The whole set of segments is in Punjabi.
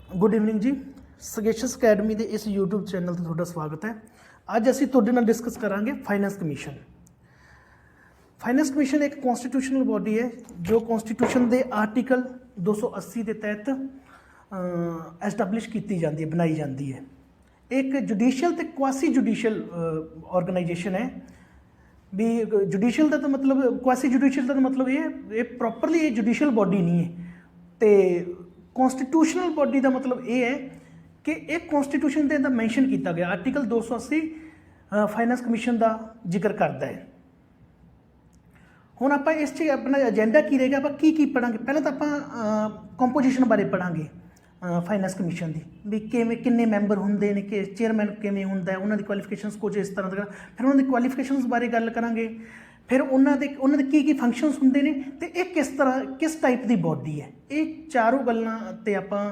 गुड इवनिंग जी। सगेशियस अकैडमी के इस यूट्यूब चैनल से तुहाडा स्वागत है। अज असीं तुहाडे नाल डिस्कस करांगे फाइनेंस कमीशन। फाइनेंस कमीशन एक कॉन्स्टिट्यूशनल बॉडी है जो कॉन्स्टिट्यूशन के आर्टिकल 280 के तहत एस्टैबलिश की जाती है, बनाई जाती है। एक जुडिशियल तो क्वासी जुडिशियल ऑर्गेनाइजेशन है। भी जुडिशियल का तो मतलब क्वासी जुडिशियल का तो मतलब ये प्रॉपरली ये जुडिशियल बॉडी नहीं है। तो कॉन्स्टिट्यूशनल बॉडी का मतलब ये है कि एक कॉन्स्टिट्यूशन के अंदर मैंशन किया गया आर्टिकल 280 फाइनेंस कमीशन का जिक्र करता है। हुण आप इस अपना एजेंडा की रहेगा, आप की पढ़ांगे। पहले तो आप कंपोजिशन बारे पढ़ांगे फाइनेंस कमीशन की, भी किन्ने मैंबर होंगे ने, कि चेयरमैन किवें हुंदा है, उन्होंने क्वालिफिकेशनस कुछ इस तरह का। फिर उन्होंने क्वालिफिकेशनस बारे गल करांगे। फिर उन्होंने की फंक्शनस होंगे ने, तो ये किस तरह किस टाइप की बॉडी है। ये चारों गल्लां ते आपां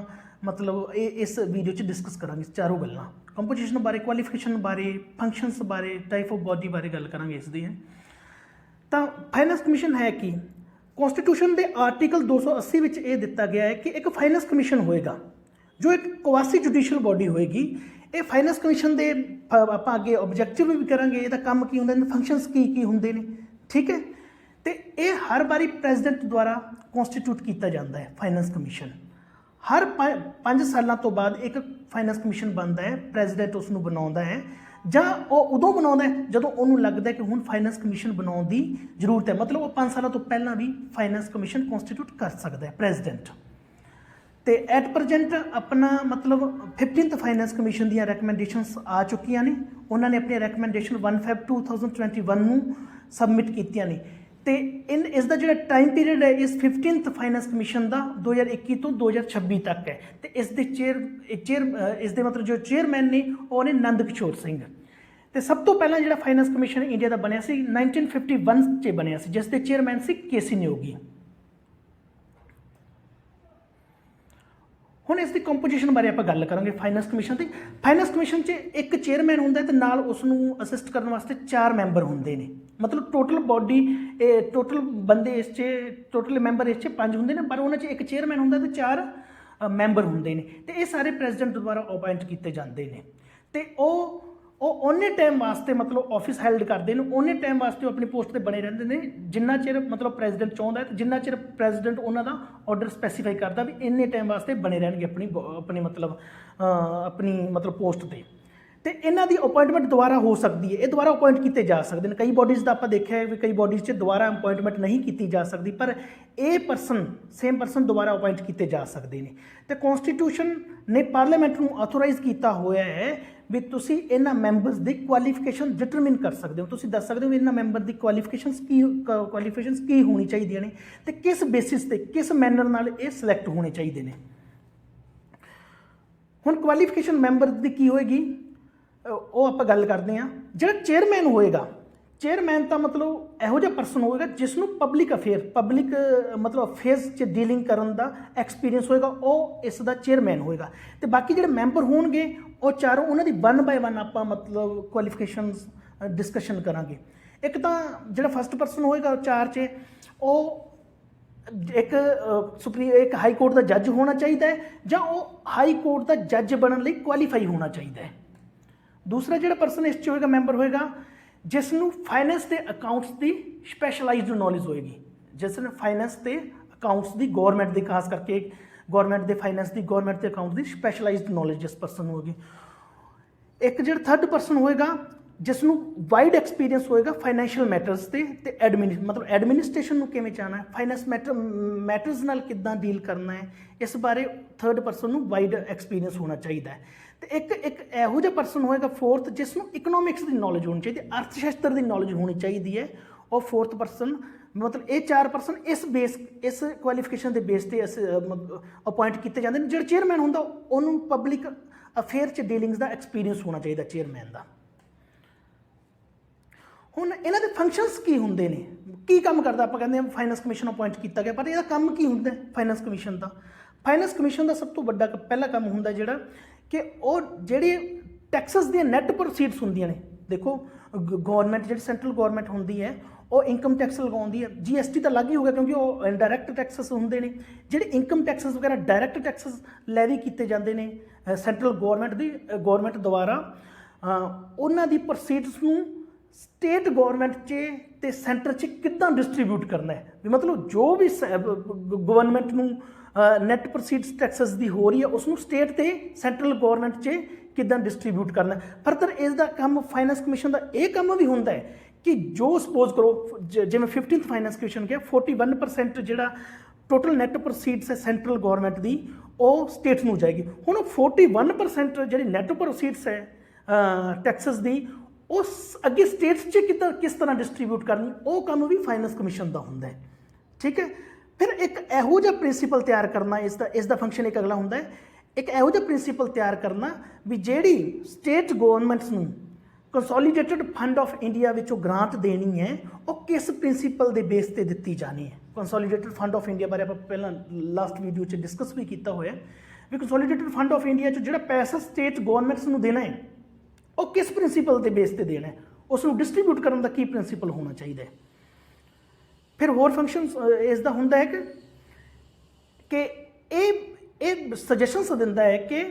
मतलब इस वीडियो च डिस्कस करांगे। चारों गल्लां कंपोजिशन बारे, क्वालिफिकेशन बारे, फंक्शनस बारे, टाइप ऑफ बॉडी बारे गल करांगे इसदी है। तो फाइनेंस कमीशन है कि कॉन्स्टिट्यूशन के आर्टिकल 280 में यह दिता गया है कि एक फाइनेंस कमीशन होएगा जो एक क्वासी जुडिशियल बॉडी होएगी। ये फाइनेंस कमीशन के आप अगे ऑब्जेक्टिव भी करांगे, इसका काम की होंगे, फंक्शनस की होंगे ने, ठीक है। तो ये हर बारी प्रेजिडेंट द्वारा कॉन्स्टिट्यूट किया जाता है। फाइनेंस कमीशन हर 5 सालों तो बाद एक फाइनेंस कमीशन बनता है, प्रेजिडेंट उसनूं बनाउंदा है, जां उदों बनाउंदा है जदों उन्होंने लगता है कि हुण फाइनेंस कमीशन बनाउण दी जरूरत है। मतलब वो 5 सालों तो पहला भी फाइनेंस कमीशन कॉन्स्टिट्यूट कर सकता है प्रेजिडेंट। तो एट प्रजेंट अपना मतलब 15th फाइनेंस कमीशन दी रैकमेंडेशनस आ चुकियां ने। उन्होंने अपनी रैकमेंडेशन 1 Feb 2021 में सबमिट कीतियां ने। तो इसका जो टाइम पीरियड है इस 15th फाइनेंस कमीशन का 2021 तो 2026 तक है। तो इसके इसके मतलब जो चेयरमैन ने वो ने नंद किशोर सिंह। तो सब तो पहला जो फाइनेंस कमीशन इंडिया का बनया 1951 च बनया, जिसके चेयरमैन से केसी नियोगी। हुण इसकी कंपोजिशन बारे आप गल करांगे फाइनेंस कमीशन की। फाइनेंस कमीशन च एक चेयरमैन होंदा है, तो नाल उसनूं असिस्ट करने वास्ते 4 मैंबर होंदे ने। मतलब टोटल बॉडी टोटल बंदे इस टोटल मैंबर इस 5 होंदे ने, पर उन्हां च एक चेयरमैन होंदा ते 4 मैंबर होंदे ने। ते ये सारे प्रेजिडेंट द्वारा अपॉइंट किए जाते हैं। तो उन्ने टाइम वास्ते मतलब ऑफिस हैल्ड करते हैं, उन्ने टाइम वास्ते अपनी पोस्ट पर बने रहते हैं जिन्ना चिर मतलब प्रेजिडेंट चाहता है, जिन्ना चिर प्रेजिडेंट उन्होंने ऑर्डर स्पैसीफाई करता भी इन्ने टाइम वास्ते बने रहने अपनी मतलब पोस्ट पर। तो इन्हों की अपॉइंटमेंट दोबारा हो सकती है, ये दोबारा अपॉइंट किए जा सकते हैं। कई बॉडीज़ का आप देखा है भी कई बॉडीज़ से दोबारा अपॉइंटमेंट नहीं की जा सकती, पर ये परसन सेम परसन दोबारा अपॉइंट किए जा सकते हैं। तो कॉन्स्टिट्यूशन ने पार्लीमेंट को ऑथोराइज किया हुआ है भी तुसी इन्हां मैंबर्स की क्वालिफिकेशन डिटरमिन कर सकते हो। तुसी दस सकते हो इन्हां मैंबर की क्वालिफिकेशनस की होनी चाहिए ने, तो किस बेसिस ते किस मैनर नाल ये सिलैक्ट होने चाहिए ने। हुण क्वालिफिकेशन मैंबर की की होएगी वो आप गल करते हैं। जो चेयरमैन होएगा, चेयरमैन का मतलब यहो जिहा परसन होएगा जिसनों पब्लिक मतलब अफेयर्स च डीलिंग करन दा एक्सपीरियंस होएगा, वो इसका चेयरमैन होएगा। तो बाकी जो मैंबर होणगे वो चारों उन्होंने 1 बाय 1 आप मतलब क्वालिफिकेशन डिस्कशन करांगे। एक तो जो फस्ट परसन होएगा 4 च वो एक हाई कोर्ट का जज होना चाहिए है, जां वो हाई कोर्ट का जज बनने लई क्वालीफाई होना चाहिए है। दूसरा जो परसन इस होएगा मैंबर होएगा जिसनों फाइनेंस के अकाउंट्स की स्पैशलाइज्ड नॉलेज होएगी, जिसने फाइनेंस के अकाउंट्स की गौरमेंट की खास करके गौरमेंट के फाइनेंस की गौरमेंट के अकाउंट की स्पैशलाइज्ड नॉलेज जिस परसन होगी। एक जो थर्ड परसन होएगा जिसनों वाइड एक्सपीरियंस होएगा फाइनैशियल मैटर्स से मतलब एडमिनिस्ट्रेशन को किवें चाहना है, फाइनेंस मैटर्स नाल किद्दां डील करना है, इस बारे थर्ड परसन को वाइड एक्सपीरियंस होना चाहिए है। तो एक यहो जिहा परसन होएगा फोर्थ जिसनों इकनॉमिक्स की नॉलेज होनी चाहिए, अर्थशास्त्र की नॉलेज होनी चाहिए है। और फोर्थ परसन मतलब ये 4 परसन इस क्वालिफिकेशन के बेस से अपॉइंट किए जाते हैं। जो चेयरमैन होंदा उन्होंने पब्लिक अफेयर च डीलिंग्स का एक्सपीरियंस होना चाहिए चेयरमैन का। हुण इन्हां दे फंक्शनस की होंदे ने, की काम करदा, आपां कहंदे हां फाइनेंस कमीशन अपॉइंट किया गया, पर इहदा काम की हुंदा है फाइनेंस कमीशन का। फाइनेंस कमीशन का सब तो वड्डा पहला काम हुंदा जिहड़ा कि वो जिहड़ी टैक्सेस दी नैट प्रोसीड्स हुंदियां ने। देखो गौरमेंट जिहड़ी सेंट्रल गौरमेंट हुंदी है ਉਹ ਇਨਕਮ ਟੈਕਸ ਲਗਾਉਂਦੀ ਹੈ। GST ਤਾਂ ਲੱਗ ਹੀ ਹੋ ਗਿਆ ਕਿਉਂਕਿ ਉਹ ਇਨਡਾਇਰੈਕਟ ਟੈਕਸਸ ਹੁੰਦੇ ਨੇ। ਜਿਹੜੇ ਇਨਕਮ ਟੈਕਸਸ ਵਗੈਰਾ ਡਾਇਰੈਕਟ ਟੈਕਸਸ ਲੈਵੀ ਕੀਤੇ ਜਾਂਦੇ ਨੇ ਸੈਂਟਰਲ ਗੌਰਮੈਂਟ ਦੁਆਰਾ, ਉਹਨਾਂ ਦੀ ਪ੍ਰੋਸੀਡਸ ਨੂੰ ਸਟੇਟ ਗੌਰਮੈਂਟ 'ਚ ਅਤੇ ਸੈਂਟਰ 'ਚ ਕਿੱਦਾਂ ਡਿਸਟਰੀਬਿਊਟ ਕਰਨਾ ਹੈ। ਵੀ ਮਤਲਬ ਜੋ ਵੀ ਗਵਰਨਮੈਂਟ ਨੂੰ ਨੈਟ ਪ੍ਰੋਸੀਡਸ ਟੈਕਸਸ ਦੀ ਹੋ ਰਹੀ ਹੈ ਉਸ ਨੂੰ ਸਟੇਟ ਅਤੇ ਸੈਂਟਰਲ ਗੌਰਮੈਂਟ 'ਚ ਕਿੱਦਾਂ ਡਿਸਟਰੀਬਿਊਟ ਕਰਨਾ। ਫਰਦਰ ਇਸ ਦਾ ਕੰਮ ਫਾਈਨੈਂਸ ਕਮਿਸ਼ਨ ਦਾ ਇਹ ਕੰਮ ਵੀ ਹੁੰਦਾ ਹੈ ਕਿ ਜੋ ਸਪੋਜ਼ ਕਰੋ ਜਿਵੇਂ 15th ਫਾਈਨੈਂਸ ਕਮਿਸ਼ਨ ਕਿਹਾ 41% ਜਿਹੜਾ ਟੋਟਲ ਨੈਟ ਪ੍ਰੋਸੀਡਸ ਹੈ ਸੈਂਟਰਲ ਗੌਰਮੈਂਟ ਦੀ ਉਹ ਸਟੇਟ ਨੂੰ ਜਾਏਗੀ। ਹੁਣ 41% ਜਿਹੜੀ ਨੈਟ ਪ੍ਰੋਸੀਡਸ ਹੈ ਟੈਕਸਸ ਦੀ ਉਸ ਅੱਗੇ ਸਟੇਟਸ 'ਚ ਕਿਸ ਤਰ੍ਹਾਂ ਡਿਸਟਰੀਬਿਊਟ ਕਰਨੀ, ਉਹ ਕੰਮ ਵੀ ਫਾਈਨੈਂਸ ਕਮਿਸ਼ਨ ਦਾ ਹੁੰਦਾ ਹੈ। ਠੀਕ ਹੈ। ਫਿਰ ਇੱਕ ਇਹੋ ਜਿਹਾ ਪ੍ਰਿੰਸੀਪਲ ਤਿਆਰ ਕਰਨਾ, ਇਸ ਦਾ ਫੰਕਸ਼ਨ ਇੱਕ ਅਗਲਾ ਹੁੰਦਾ ਹੈ, ਇੱਕ ਇਹੋ ਜਿਹਾ ਪ੍ਰਿੰਸੀਪਲ ਤਿਆਰ ਕਰਨਾ ਵੀ ਜਿਹੜੀ ਸਟੇਟ ਗੌਰਮੈਂਟਸ ਨੂੰ ਕੰਸੋਲੀਡੇਟਡ ਫੰਡ ਆਫ ਇੰਡੀਆ ਵਿੱਚੋਂ ਗ੍ਰਾਂਟ ਦੇਣੀ ਹੈ ਉਹ ਕਿਸ ਪ੍ਰਿੰਸੀਪਲ ਦੇ ਬੇਸ ਤੇ ਦਿੱਤੀ ਜਾਣੀ ਹੈ। ਕੰਸੋਲੀਡੇਟਡ ਫੰਡ ਆਫ ਇੰਡੀਆ ਬਾਰੇ ਆਪਾਂ ਪਹਿਲਾਂ ਲਾਸਟ ਵੀਡੀਓ 'ਚ ਡਿਸਕਸ ਵੀ ਕੀਤਾ ਹੋਇਆ ਵੀ ਕੰਸੋਲੀਡੇਟਡ ਫੰਡ ਆਫ ਇੰਡੀਆ 'ਚ ਜਿਹੜਾ ਪੈਸਾ ਸਟੇਟ ਗੌਰਮੈਂਟਸ ਨੂੰ ਦੇਣਾ ਹੈ ਉਹ ਕਿਸ ਪ੍ਰਿੰਸੀਪਲ ਦੇ ਬੇਸ ਤੇ ਦੇਣਾ ਹੈ, ਉਸ ਨੂੰ ਡਿਸਟਰੀਬਿਊਟ ਕਰਨ ਦਾ ਕੀ ਪ੍ਰਿੰਸੀਪਲ ਹੋਣਾ ਚਾਹੀਦਾ ਹੈ। ਫਿਰ ਹੋਰ ਫੰਕਸ਼ਨ ਇਸ ਦਾ ਹੁੰਦਾ ਹੈ ਕਿ ਇਹ ਸਜੈਸ਼ਨਸ ਦਿੰਦਾ ਹੈ ਕਿ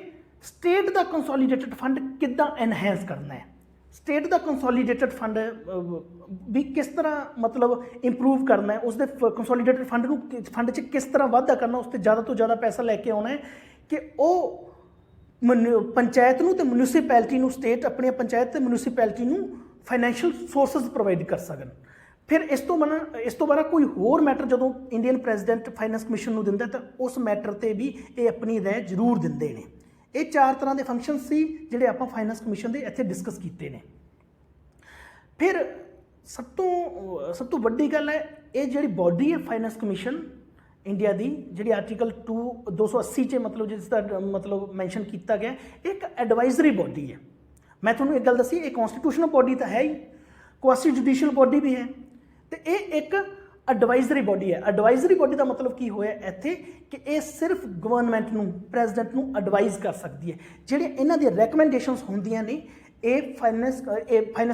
ਸਟੇਟ ਦਾ ਕੰਸੋਲੀਡੇਟਡ ਫੰਡ ਕਿੱਦਾਂ ਐਨਹੈਂਸ ਕਰਨਾ ਹੈ, ਸਟੇਟ ਦਾ ਕੰਸੋਲੀਡੇਟਡ ਫੰਡ ਵੀ ਕਿਸ ਤਰ੍ਹਾਂ ਮਤਲਬ ਇੰਪਰੂਵ ਕਰਨਾ ਹੈ, ਉਸ ਦੇ ਕੰਸੋਲੀਡੇਟਡ ਫੰਡ 'ਚ ਕਿਸ ਤਰ੍ਹਾਂ ਵਾਧਾ ਕਰਨਾ, ਉਸ 'ਤੇ ਜ਼ਿਆਦਾ ਤੋਂ ਜ਼ਿਆਦਾ ਪੈਸਾ ਲੈ ਕੇ ਆਉਣਾ ਹੈ ਕਿ ਉਹ ਪੰਚਾਇਤ ਨੂੰ ਅਤੇ ਮਿਊਨਿਸਪੈਲਿਟੀ ਨੂੰ, ਸਟੇਟ ਆਪਣੀਆਂ ਪੰਚਾਇਤ ਅਤੇ ਮਿਊਨਿਸਪੈਲਿਟੀ ਨੂੰ ਫਾਈਨੈਂਸ਼ੀਅਲ ਸੋਰਸਿਸ ਪ੍ਰੋਵਾਈਡ ਕਰ ਸਕਣ। ਫਿਰ ਇਸ ਤੋਂ ਬਾਅਦ ਕੋਈ ਹੋਰ ਮੈਟਰ ਜਦੋਂ ਇੰਡੀਅਨ ਪ੍ਰੈਜ਼ੀਡੈਂਟ ਫਾਈਨੈਂਸ ਕਮਿਸ਼ਨ ਨੂੰ ਦਿੰਦਾ ਤਾਂ ਉਸ ਮੈਟਰ 'ਤੇ ਵੀ ਇਹ ਆਪਣੀ ਰਾਏ ਜ਼ਰੂਰ ਦਿੰਦੇ ਨੇ। ਇਹ 4 ਤਰ੍ਹਾਂ ਦੇ ਫੰਕਸ਼ਨ ਸੀ ਜਿਹੜੇ ਆਪਾਂ ਫਾਈਨੈਂਸ ਕਮਿਸ਼ਨ ਦੇ ਇੱਥੇ ਡਿਸਕਸ ਕੀਤੇ ਨੇ। ਫਿਰ ਸਭ ਤੋਂ ਵੱਡੀ ਗੱਲ ਹੈ ਇਹ ਜਿਹੜੀ ਬਾਡੀ ਹੈ ਫਾਈਨੈਂਸ ਕਮਿਸ਼ਨ ਇੰਡੀਆ ਦੀ, ਜਿਹੜੀ ਆਰਟੀਕਲ 280 'ਚ ਮਤਲਬ ਜਿਸ ਦਾ ਮਤਲਬ ਮੈਂਸ਼ਨ ਕੀਤਾ ਗਿਆ, ਇੱਕ ਐਡਵਾਈਜ਼ਰੀ ਬਾਡੀ ਹੈ। ਮੈਂ ਤੁਹਾਨੂੰ ਇੱਕ ਗੱਲ ਦੱਸੀ, ਇਹ ਕੌਂਸਟੀਟਿਊਸ਼ਨਲ ਬਾਡੀ ਤਾਂ ਹੈ ਹੀ, ਕੁਆਸੀ ਜੁਡੀਸ਼ੀਅਲ ਬਾਡੀ ਵੀ ਹੈ, ਅਤੇ ਇਹ ਇੱਕ ਐਡਵਾਈਜ਼ਰੀ ਬਾਡੀ ਹੈ। ਐਡਵਾਈਜ਼ਰੀ ਬਾਡੀ ਦਾ ਮਤਲਬ ਕੀ ਹੋਇਆ ਇੱਥੇ ਕਿ ਇਹ ਸਿਰਫ ਗਵਰਨਮੈਂਟ ਨੂੰ, ਪ੍ਰੈਜ਼ੀਡੈਂਟ ਨੂੰ ਐਡਵਾਈਜ਼ ਕਰ ਸਕਦੀ ਹੈ। ਜਿਹੜੀਆਂ ਇਹਨਾਂ ਦੀਆਂ ਰੈਕਮੈਂਡੇਸ਼ਨਸ ਹੁੰਦੀਆਂ ਨੇ ਇਹ ਫਾਈਨੈਂਸ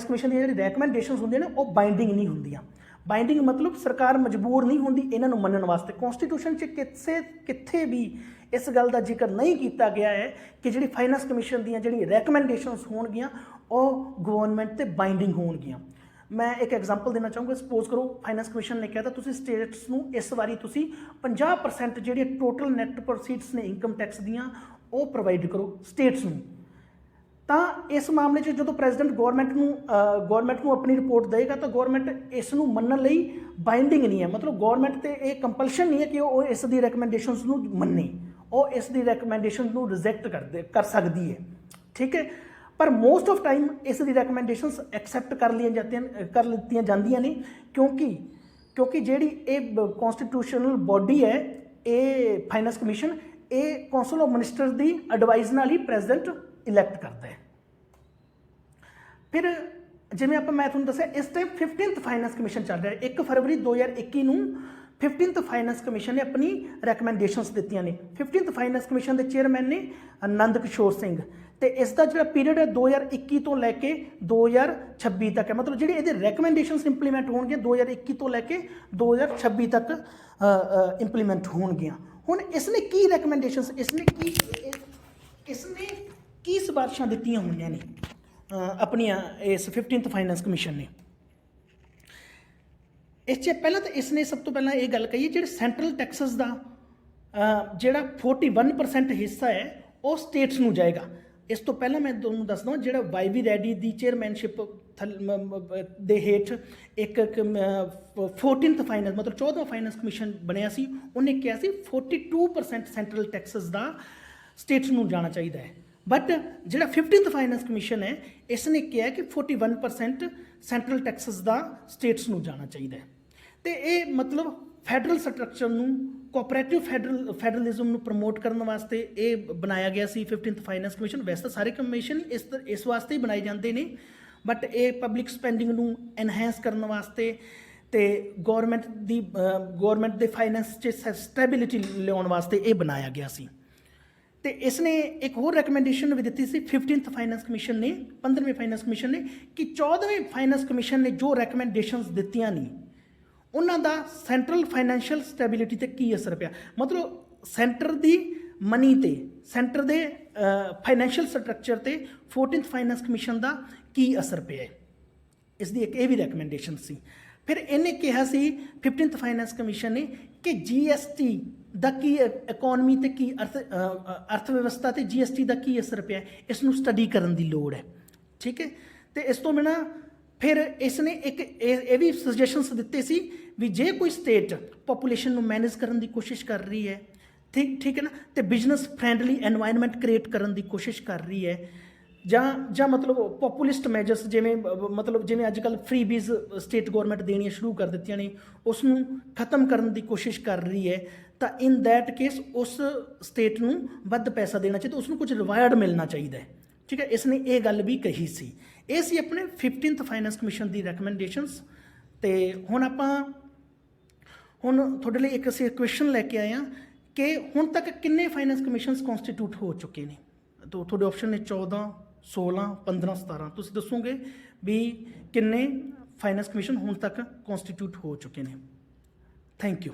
ਕਮਿਸ਼ਨ ਦੀਆਂ ਜਿਹੜੀ ਰੈਕਮੈਂਡੇਸ਼ਨਸ ਹੁੰਦੀਆਂ ਨੇ ਉਹ ਬਾਈਂਡਿੰਗ ਨਹੀਂ ਹੁੰਦੀਆਂ। ਬਾਈਂਡਿੰਗ ਮਤਲਬ ਸਰਕਾਰ ਮਜਬੂਰ ਨਹੀਂ ਹੁੰਦੀ ਇਹਨਾਂ ਨੂੰ ਮੰਨਣ ਵਾਸਤੇ। ਕੌਂਸਟੀਟਿਊਸ਼ਨ 'ਚ ਕਿੱਥੇ ਵੀ ਇਸ ਗੱਲ ਦਾ ਜ਼ਿਕਰ ਨਹੀਂ ਕੀਤਾ ਗਿਆ ਹੈ ਕਿ ਜਿਹੜੀ ਫਾਈਨੈਂਸ ਕਮਿਸ਼ਨ ਦੀਆਂ ਜਿਹੜੀਆਂ ਰੈਕਮੈਂਡੇਸ਼ਨਸ ਹੋਣਗੀਆਂ ਉਹ ਗਵਰਨਮੈਂਟ 'ਤੇ ਬਾਈਂਡਿੰਗ ਹੋਣਗੀਆਂ। ਮੈਂ ਇੱਕ ਐਗਜ਼ਾਮਪਲ ਦੇਣਾ ਚਾਹੂੰਗਾ। ਸਪੋਜ਼ ਕਰੋ ਫਾਈਨੈਂਸ ਕਮਿਸ਼ਨ ਨੇ ਕਿਹਾ ਤਾਂ ਤੁਸੀਂ ਸਟੇਟਸ ਨੂੰ ਇਸ ਵਾਰੀ ਤੁਸੀਂ 50% ਜਿਹੜੀਆਂ ਟੋਟਲ ਨੈਟ ਪ੍ਰੋਸੀਡਸ ਨੇ ਇਨਕਮ ਟੈਕਸ ਦੀਆਂ ਉਹ ਪ੍ਰੋਵਾਈਡ ਕਰੋ ਸਟੇਟਸ ਨੂੰ। ਤਾਂ ਇਸ ਮਾਮਲੇ 'ਚ ਜਦੋਂ ਪ੍ਰੈਜ਼ੀਡੈਂਟ ਗੌਰਮੈਂਟ ਨੂੰ ਆਪਣੀ ਰਿਪੋਰਟ ਦੇਵੇਗਾ ਤਾਂ ਗੌਰਮੈਂਟ ਇਸ ਨੂੰ ਮੰਨਣ ਲਈ ਬਾਈਂਡਿੰਗ ਨਹੀਂ ਹੈ। ਮਤਲਬ ਗੌਰਮੈਂਟ 'ਤੇ ਇਹ ਕੰਪਲਸ਼ਨ ਨਹੀਂ ਹੈ ਕਿ ਉਹ ਇਸ ਦੀ ਰੈਕਮੈਂਡੇਸ਼ਨਸ ਨੂੰ ਮੰਨੇ, ਉਹ ਇਸ ਦੀ ਰੈਕਮੈਂਡੇਸ਼ਨ ਨੂੰ ਰਿਜੈਕਟ ਕਰ ਸਕਦੀ ਹੈ। ਠੀਕ ਹੈ। ਪਰ ਮੋਸਟ ਆਫ ਟਾਈਮ ਇਸ ਦੀ ਰੈਕਮੈਂਡੇਸ਼ਨਸ ਐਕਸੈਪਟ ਕਰ ਲਿੱਤੀਆਂ ਜਾਂਦੀਆਂ ਨੇ ਕਿਉਂਕਿ ਜਿਹੜੀ ਇਹ ਕੌਂਸਟੀਟਿਊਸ਼ਨਲ ਬਾਡੀ ਹੈ ਇਹ ਫਾਈਨੈਂਸ ਕਮਿਸ਼ਨ, ਇਹ council of ministers the advice ਨਾਲ ਹੀ ਪ੍ਰੈਜ਼ੀਡੈਂਟ ਇਲੈਕਟ ਕਰਦਾ ਹੈ। ਫਿਰ ਜਿਵੇਂ ਮੈਂ ਤੁਹਾਨੂੰ ਦੱਸਿਆ ਇਸ ਟਾਈਮ 15th ਫਾਈਨੈਂਸ ਕਮਿਸ਼ਨ ਚੱਲ ਰਿਹਾ। 1 ਫਰਵਰੀ 2021 ਨੂੰ 15th ਫਾਈਨੈਂਸ ਕਮਿਸ਼ਨ ਨੇ ਆਪਣੀ ਰੈਕਮੈਂਡੇਸ਼ਨਸ ਦਿੱਤੀਆਂ ਨੇ। 15th ਫਾਈਨੈਂਸ ਕਮਿਸ਼ਨ ਦੇ ਚੇਅਰਮੈਨ ਨੇ ਆਨੰਦ ਕਿਸ਼ੋਰ ਸਿੰਘ, ਅਤੇ ਇਸ ਦਾ ਜਿਹੜਾ ਪੀਰੀਅਡ ਹੈ 2021 ਤੋਂ ਲੈ ਕੇ 2026 ਤੱਕ ਹੈ। ਮਤਲਬ ਜਿਹੜੇ ਇਹਦੇ ਰੈਕਮੈਂਡੇਸ਼ਨਸ ਇੰਪਲੀਮੈਂਟ ਹੋਣਗੀਆਂ 2021 ਤੋਂ ਲੈ ਕੇ 2026 ਤੱਕ ਇੰਪਲੀਮੈਂਟ ਹੋਣਗੀਆਂ। ਹੁਣ ਇਸਨੇ ਕੀ ਰੈਕਮੈਂਡੇਸ਼ਨਸ, ਇਸਨੇ ਕੀ ਸਿਫਾਰਿਸ਼ਾਂ ਦਿੱਤੀਆਂ ਹੋਈਆਂ ਨੇ ਆਪਣੀਆਂ ਇਸ 15th ਫਾਈਨੈਂਸ ਕਮਿਸ਼ਨ ਨੇ। ਇਸ 'ਚ ਪਹਿਲਾਂ ਤਾਂ ਇਸਨੇ ਸਭ ਤੋਂ ਪਹਿਲਾਂ ਇਹ ਗੱਲ ਕਹੀ ਜਿਹੜੇ ਸੈਂਟਰਲ ਟੈਕਸਸ ਦਾ ਜਿਹੜਾ 41% ਹਿੱਸਾ ਹੈ ਉਹ ਸਟੇਟਸ ਨੂੰ ਜਾਏਗਾ। ਇਸ ਤੋਂ ਪਹਿਲਾਂ ਮੈਂ ਤੁਹਾਨੂੰ ਦੱਸ ਦਵਾਂ ਜਿਹੜਾ YV ਰੈਡੀ ਦੀ ਚੇਅਰਮੈਨਸ਼ਿਪ ਦੇ ਹੇਠ ਇੱਕ 14th ਫਾਈਨੈਂਸ ਮਤਲਬ 14ਵਾਂ ਫਾਈਨੈਂਸ ਕਮਿਸ਼ਨ ਬਣਿਆ ਸੀ। ਉਹਨੇ ਕਿਹਾ ਸੀ 42% ਸੈਂਟਰਲ ਟੈਕਸਸ ਦਾ ਸਟੇਟਸ ਨੂੰ ਜਾਣਾ ਚਾਹੀਦਾ ਹੈ। ਬਟ ਜਿਹੜਾ 15th ਫਾਈਨੈਂਸ ਕਮਿਸ਼ਨ ਹੈ ਇਸ ਨੇ ਕਿਹਾ ਕਿ 41% ਸੈਂਟਰਲ ਟੈਕਸਸ ਦਾ ਸਟੇਟਸ ਨੂੰ ਜਾਣਾ ਚਾਹੀਦਾ ਹੈ। ਅਤੇ ਇਹ ਮਤਲਬ ਫੈਡਰਲ ਸਟਰਕਚਰ ਨੂੰ, ਕੋਆਪਰੇਟਿਵ ਫੈਡਰਲਿਜ਼ਮ ਨੂੰ ਪ੍ਰਮੋਟ ਕਰਨ ਵਾਸਤੇ ਇਹ ਬਣਾਇਆ ਗਿਆ ਸੀ 15th ਫਾਈਨੈਂਸ ਕਮਿਸ਼ਨ। ਵੈਸੇ ਤਾਂ ਸਾਰੇ ਕਮਿਸ਼ਨ ਇਸ ਵਾਸਤੇ ਹੀ ਬਣਾਏ ਜਾਂਦੇ ਨੇ, ਬਟ ਇਹ ਪਬਲਿਕ ਸਪੈਂਡਿੰਗ ਨੂੰ ਐਨਹਾਂਸ ਕਰਨ ਵਾਸਤੇ ਅਤੇ ਗੌਰਮੈਂਟ ਦੇ ਫਾਈਨੈਂਸ 'ਚ ਸਟੈਬਿਲਿਟੀ ਲਿਆਉਣ ਵਾਸਤੇ ਇਹ ਬਣਾਇਆ ਗਿਆ ਸੀ। ਤੇ ਇਸ ਨੇ ਇੱਕ ਹੋਰ ਰეკਮੈਂਡੇਸ਼ਨ ਵੀ ਦਿੱਤੀ ਸੀ 15th ਫਾਈਨੈਂਸ ਕਮਿਸ਼ਨ ਨੇ, 15ਵੇਂ ਫਾਈਨੈਂਸ ਕਮਿਸ਼ਨ ਨੇ, ਕਿ 14ਵੇਂ ਫਾਈਨੈਂਸ ਕਮਿਸ਼ਨ ਨੇ ਜੋ ਰეკਮੈਂਡੇਸ਼ਨਸ ਦਿੱਤੀਆਂ ਨੇ ਉਹਨਾਂ ਦਾ ਸੈਂਟਰਲ ਫਾਈਨੈਂਸ਼ੀਅਲ ਸਟੈਬਿਲਿਟੀ ਤੇ ਕੀ ਅਸਰ ਪਿਆ। ਮਤਲਬ ਸੈਂਟਰ ਦੀ ਮਨੀ ਤੇ, ਸੈਂਟਰ ਦੇ ਫਾਈਨੈਂਸ਼ੀਅਲ ਸਟਰਕਚਰ ਤੇ 14th ਫਾਈਨੈਂਸ ਕਮਿਸ਼ਨ ਦਾ ਕੀ ਅਸਰ ਪਿਆ ਹੈ, ਇਸ ਦੀ ਇੱਕ ਇਹ ਵੀ ਰეკਮੈਂਡੇਸ਼ਨ ਸੀ। ਫਿਰ ਇਹਨੇ ਕਿਹਾ ਸੀ 15th ਫਾਈਨੈਂਸ ਕਮਿਸ਼ਨ ਨੇ ਕਿ GST ਦਾ ਕੀ ਇਕਨੋਮੀ ਤੇ ਕੀ ਅਰਥ ਵਿਵਸਥਾ ਤੇ GST ਦਾ ਕੀ ਅਸਰ ਪਿਆ, ਇਸ ਨੂੰ ਸਟੱਡੀ ਕਰਨ ਦੀ ਲੋੜ ਹੈ। ਠੀਕ ਹੈ, ਤੇ ਇਸ ਤੋਂ ਬਿਨਾਂ ਫਿਰ ਇਸ ਨੇ ਇੱਕ ਇਹ ਵੀ ਸੁਜੈਸ਼ਨਸ ਦਿੱਤੇ ਸੀ ਵੀ ਜੇ ਕੋਈ ਸਟੇਟ ਪੋਪੂਲੇਸ਼ਨ ਨੂੰ ਮੈਨੇਜ ਕਰਨ ਦੀ ਕੋਸ਼ਿਸ਼ ਕਰ ਰਹੀ ਹੈ, ਠੀਕ ਹੈ ਨਾ, ਤੇ ਬਿਜ਼ਨਸ ਫਰੈਂਡਲੀ ਐਨਵਾਇਰਨਮੈਂਟ ਕ੍ਰੀਏਟ ਕਰਨ ਦੀ ਕੋਸ਼ਿਸ਼ ਕਰ ਰਹੀ ਹੈ, ਜਾਂ ਮਤਲਬ ਪੋਪੂਲਿਸਟ ਮੈਜਰਸ ਜਿਵੇਂ ਅੱਜ ਕੱਲ੍ਹ ਫ੍ਰੀ ਬੀਜ਼ ਸਟੇਟ ਗੌਰਮੈਂਟ ਦੇਣੀਆਂ ਸ਼ੁਰੂ ਕਰ ਦਿੱਤੀਆਂ ਨੇ, ਉਸ ਨੂੰ ਖਤਮ ਕਰਨ ਦੀ ਕੋਸ਼ਿਸ਼ ਕਰ ਰਹੀ ਹੈ, ਤਾਂ ਇਨ ਦੈਟ ਕੇਸ ਉਸ ਸਟੇਟ ਨੂੰ ਵੱਧ ਪੈਸਾ ਦੇਣਾ ਚਾਹੀਦਾ, ਉਸ ਨੂੰ ਕੁਝ ਰਿਵਾਰਡ ਮਿਲਣਾ ਚਾਹੀਦਾ ਹੈ। ਠੀਕ ਹੈ, ਇਸ ਨੇ ਇਹ ਗੱਲ ਵੀ ਕਹੀ ਸੀ। ਇਹ ਸੀ ਆਪਣੇ 15th ਫਾਈਨੈਂਸ ਕਮਿਸ਼ਨ ਦੀ ਰეკਮੈਂਡੇਸ਼ਨਸ। ਤੇ ਹੁਣ ਤੁਹਾਡੇ ਲਈ ਇੱਕ ਅਸੀਂ ਕੁਐਸਚਨ ਲੈ ਕੇ ਆਏ ਹਾਂ ਕਿ ਹੁਣ ਤੱਕ ਕਿੰਨੇ ਫਾਈਨੈਂਸ ਕਮਿਸ਼ਨਸ ਕਨਸਟੀਟਿਊਟ ਹੋ ਚੁੱਕੇ ਨੇ। ਤਾਂ ਤੁਹਾਡੇ ਆਪਸ਼ਨ ਨੇ 14, 16, 15, 17। ਤੁਸੀਂ ਦੱਸੋਗੇ ਵੀ ਕਿੰਨੇ ਫਾਈਨੈਂਸ ਕਮਿਸ਼ਨ ਹੁਣ ਤੱਕ ਕਨਸਟੀਟਿਊਟ ਹੋ ਚੁੱਕੇ ਨੇ। Thank you.